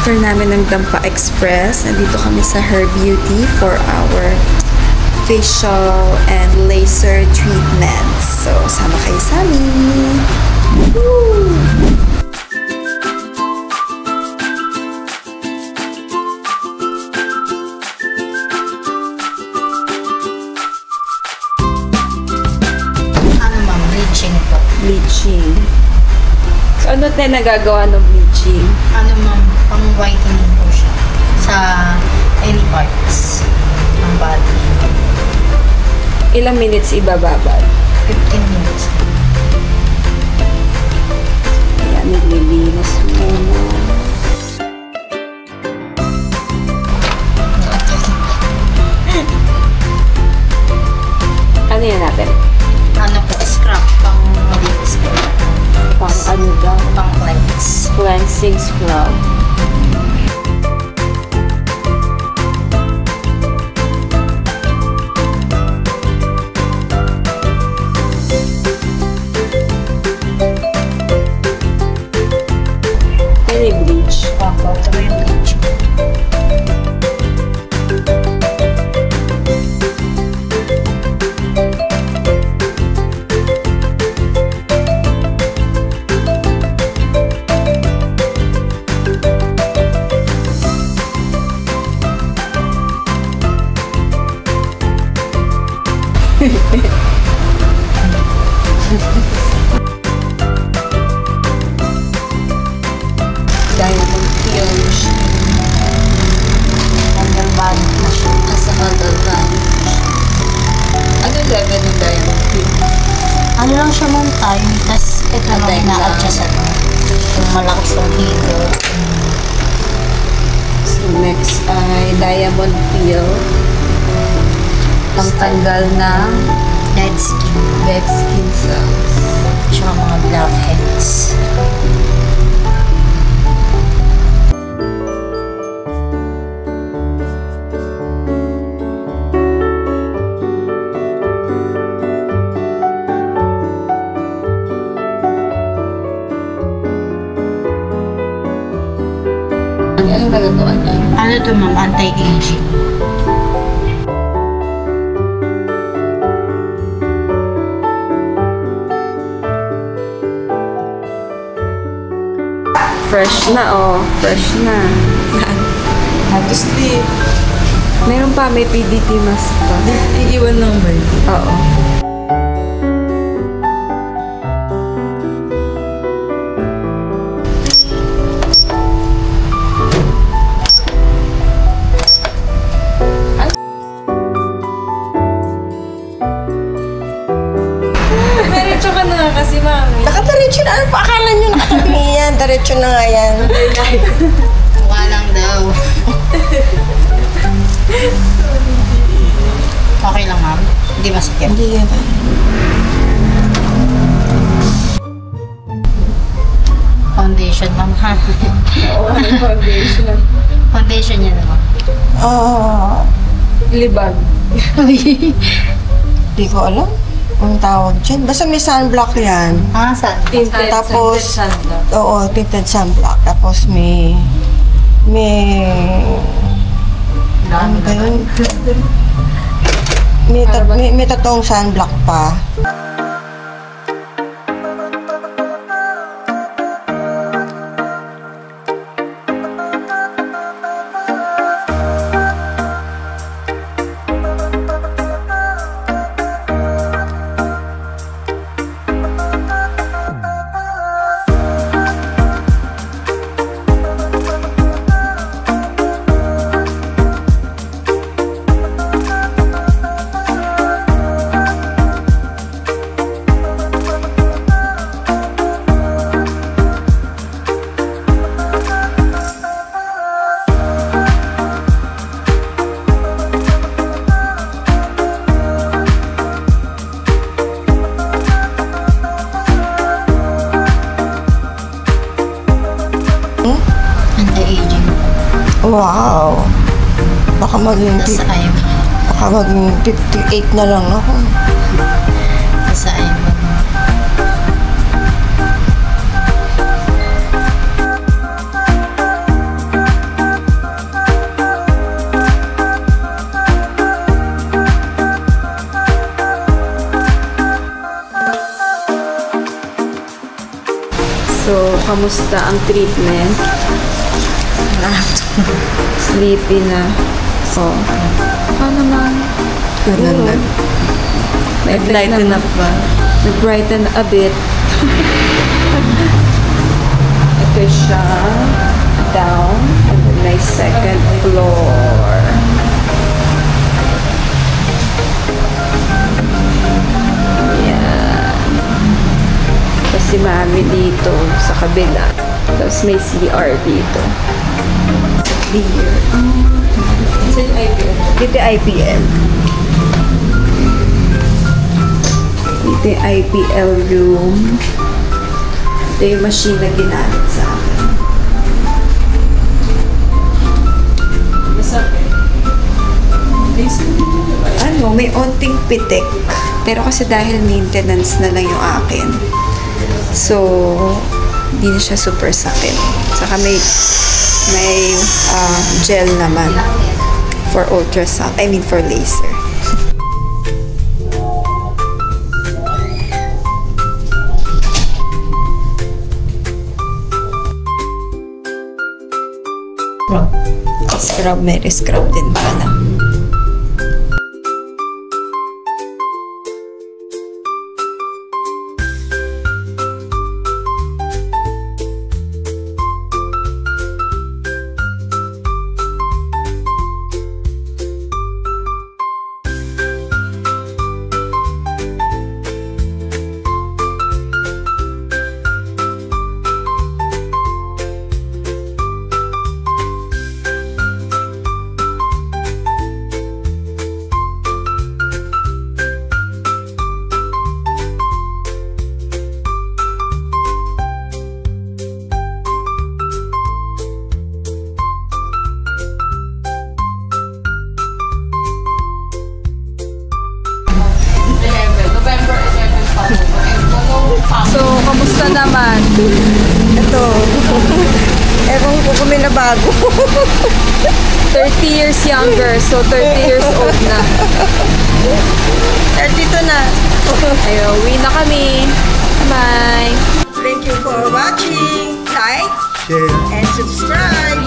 after namin ng Dampa Express, nandito kami sa Her Beauty for our facial and laser treatments. So, sama kayo sa amin! Woo! Ano ma'am? Bleaching po. Bleaching. So, ano tayo nagagawa ng bleaching? Ano ma'am? Pang-whitening po siya. Sa any parts ng body. Ilang minutes ibababad? 15 minutes. Ayan, naglilinis muna. Ano yan natin? Ano po? Scrub. Pang-malinis po. Pang ano daw? Pang-cleanse. Cleansing scrub. Any bleach? Opo. Ito yung bleach. Diamond peel siya. Under body na siya. Nasa under body. Ano level ng diamond peel? Ano lang siya mong time, tas ito lang Atay ina-adjust ano. Yung malakas ng hilo. So, next ay diamond peel. Pangtanggal ng Dead skin. dead skin cells. Tsaka mga blackheads. Anong nagagawa niya? Ano to ma'am? Anti-aging. Fresh na, oh. Fresh na. Have to sleep. Meron pa, may PDT mask pa. Iiwan lang ba yun? Oo. Meron ka na kasi, mami. Nakadiretso na. Ano pa? Akala nyo nakatabi yan. Diretso na nga yan. Mukha lang daw. Okay lang ma'am? Hindi masikip. Hindi yan. Foundation ma'am ha? Oo, may foundation. Foundation niya naman. Oo. Libag. Hindi ko alam. Ang tawag dyan. Basta may sunblock yan. Ah, saan? Tinted, Tapos, scented sandal. oo, tinted sunblock. Tapos may ano ba yun? May totoong sunblock pa. Anti-aging. Wow. Baka maging, Nasa ayun. baka maging 58 na lang ako. Nasa ayun. kamusta ang treatment? Sleepy na. Oh. Naman? Ganda. May Lighten up ba? Nag-brighten a bit. Ito siya. Down. And then may second floor. Yan. Tapos si Mami dito sa kabila. Tapos may CR dito. Clear. Dito IPL. Dito yung IPL room. Ito yung machine na ginamit sa akin. Ano, may onting pitik. Pero kasi dahil maintenance na lang yung akin. So, hindi na siya super sakit. Saka may gel naman for ultrasound. I mean, for laser. Scrub, may scrub din pala. So, kamusta naman? Ito. Ewan ko kung may nabago. 30 years younger, so 30 years old na. 32 na. Ayo, uwi na kami. Bye! Thank you for watching. Like, Share. and subscribe.